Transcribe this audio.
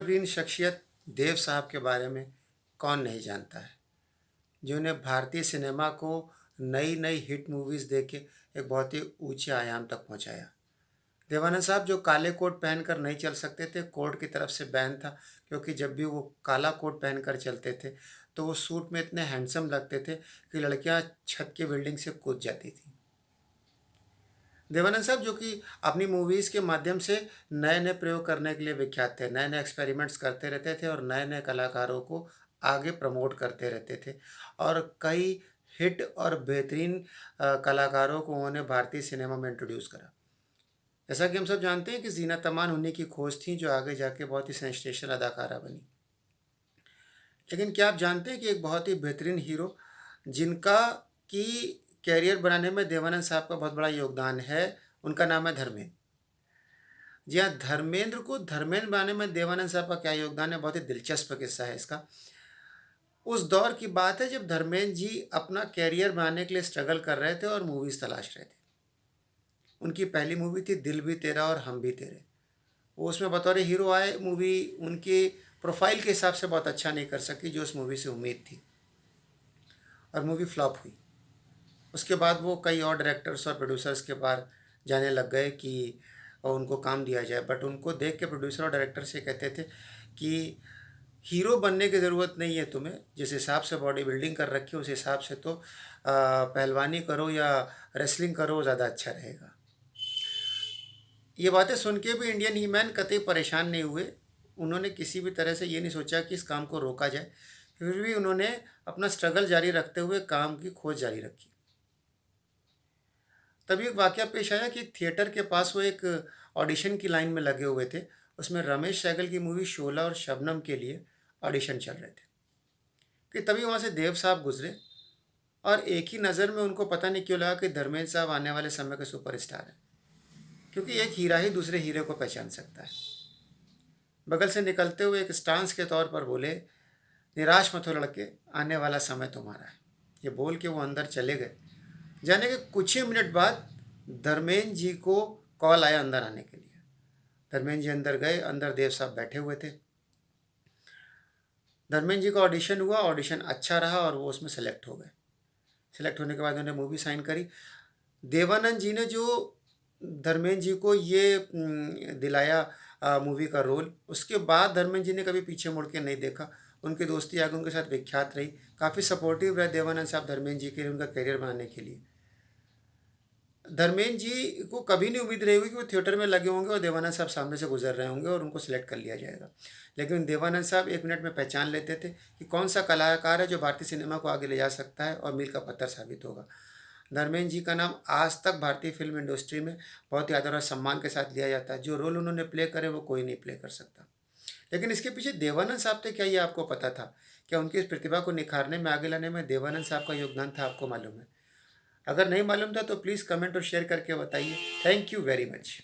बेहतरीन शख्सियत देव साहब के बारे में कौन नहीं जानता है, जिन्होंने भारतीय सिनेमा को नई नई हिट मूवीज़ देके एक बहुत ही ऊंचे आयाम तक पहुंचाया। देवानंद साहब जो काले कोट पहनकर नहीं चल सकते थे, कोर्ट की तरफ से बैन था, क्योंकि जब भी वो काला कोट पहनकर चलते थे तो वो सूट में इतने हैंडसम लगते थे कि लड़कियां छत की बिल्डिंग से कूद जाती थी। देवानंद साहब जो कि अपनी मूवीज़ के माध्यम से नए नए प्रयोग करने के लिए विख्यात थे, नए नए एक्सपेरिमेंट्स करते रहते थे और नए नए कलाकारों को आगे प्रमोट करते रहते थे और कई हिट और बेहतरीन कलाकारों को उन्होंने भारतीय सिनेमा में इंट्रोड्यूस करा। जैसा कि हम सब जानते हैं कि जीनत अमान उन्हीं की खोज थी जो आगे जाके बहुत ही सेंसेशनल अदाकारा बनी। लेकिन क्या आप जानते हैं कि एक बहुत ही बेहतरीन हीरो जिनका की कैरियर बनाने में देवानंद साहब का बहुत बड़ा योगदान है, उनका नाम है धर्मेंद्र। जी हाँ, धर्मेंद्र को धर्मेंद्र बनाने में देवानंद साहब का क्या योगदान है, बहुत ही दिलचस्प किस्सा है इसका। उस दौर की बात है जब धर्मेंद्र जी अपना कैरियर बनाने के लिए स्ट्रगल कर रहे थे और मूवीज़ तलाश रहे थे। उनकी पहली मूवी थी दिल भी तेरा और हम भी तेरे। वो उसमें बतौर हीरो आए, मूवी उनके प्रोफाइल के हिसाब से बहुत अच्छा नहीं कर सकी जो उस मूवी से उम्मीद थी और मूवी फ्लॉप हुई। उसके बाद वो कई और डायरेक्टर्स और प्रोड्यूसर्स के पास जाने लग गए कि उनको काम दिया जाए, बट उनको देख के प्रोड्यूसर और डायरेक्टर से कहते थे कि हीरो बनने की ज़रूरत नहीं है तुम्हें, जिस हिसाब से बॉडी बिल्डिंग कर रखी है उस हिसाब से तो पहलवानी करो या रेसलिंग करो, ज़्यादा अच्छा रहेगा। ये बातें सुन के भी इंडियन ही मैन कतई परेशान नहीं हुए। उन्होंने किसी भी तरह से ये नहीं सोचा कि इस काम को रोका जाए, फिर भी उन्होंने अपना स्ट्रगल जारी रखते हुए काम की खोज जारी रखी। तभी एक वाक़या पेश आया कि थिएटर के पास वो एक ऑडिशन की लाइन में लगे हुए थे। उसमें रमेश सहगल की मूवी शोला और शबनम के लिए ऑडिशन चल रहे थे कि तभी वहाँ से देव साहब गुज़रे और एक ही नज़र में उनको पता नहीं क्यों लगा कि धर्मेंद्र साहब आने वाले समय के सुपरस्टार हैं, क्योंकि एक हीरा ही दूसरे हीरे को पहचान सकता है। बगल से निकलते हुए एक स्टांस के तौर पर बोले, निराश मत हो लड़के, आने वाला समय तुम्हारा है। ये बोल के वो अंदर चले गए। जाने के कुछ ही मिनट बाद धर्मेंद्र जी को कॉल आया अंदर आने के लिए। धर्मेंद्र जी अंदर गए, अंदर देव साहब बैठे हुए थे। धर्मेंद्र जी का ऑडिशन हुआ, ऑडिशन अच्छा रहा और वो उसमें सेलेक्ट हो गए। सेलेक्ट होने के बाद उन्होंने मूवी साइन करी। देवानंद जी ने जो धर्मेंद्र जी को ये दिलाया मूवी का रोल, उसके बाद धर्मेंद्र जी ने कभी पीछे मुड़ के नहीं देखा। उनकी दोस्ती आगे उनके साथ विख्यात रही। काफ़ी सपोर्टिव रहे देवानंद साहब धर्मेंद्र जी के लिए, उनका करियर बनाने के लिए। धर्मेंद्र जी को कभी नहीं उम्मीद रही होगी कि वो थिएटर में लगे होंगे और देवानंद साहब सामने से गुजर रहे होंगे और उनको सिलेक्ट कर लिया जाएगा। लेकिन देवानंद साहब एक मिनट में पहचान लेते थे कि कौन सा कलाकार है जो भारतीय सिनेमा को आगे ले जा सकता है और मील का पत्थर साबित होगा। धर्मेंद्र जी का नाम आज तक भारतीय फिल्म इंडस्ट्री में बहुत ही आदर और सम्मान के साथ लिया जाता है। जो रोल उन्होंने प्ले करे वो कोई नहीं प्ले कर सकता। लेकिन इसके पीछे देवानंद साहब थे, क्या ये आपको पता था? क्या उनकी इस प्रतिभा को निखारने में, आगे लाने में देवानंद साहब का योगदान था? आपको मालूम है? अगर नहीं मालूम था तो प्लीज़ कमेंट और शेयर करके बताइए। Thank you very much.